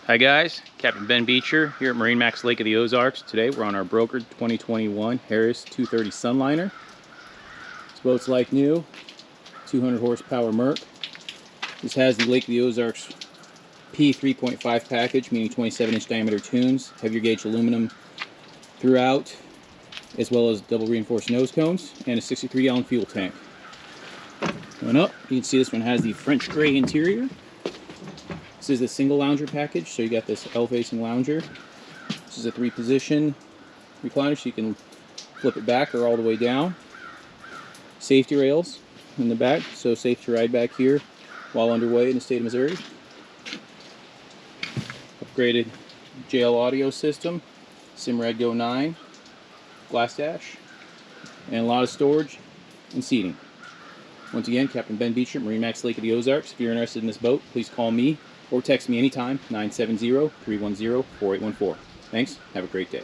Hi guys, Captain Ben Beecher here at MarineMax Lake of the Ozarks. Today we're on our brokered 2021 Harris 230 Sunliner. This boat's like new, 200 horsepower Merc. This has the Lake of the Ozarks P 3.5 package, meaning 27-inch diameter tunes, heavier gauge aluminum throughout, as well as double reinforced nose cones, and a 63-gallon fuel tank. Going up, you can see this one has the French gray interior. This is the single lounger package, so you got this L-facing lounger. This is a 3-position recliner, so you can flip it back or all the way down. Safety rails in the back, so safe to ride back here while underway in the state of Missouri. Upgraded JL audio system, Simrad Go 9, glass dash, and a lot of storage and seating. Once again, Captain Ben Beecher, MarineMax Lake of the Ozarks. If you're interested in this boat, please call me or text me anytime, 970-310-4814. Thanks, have a great day.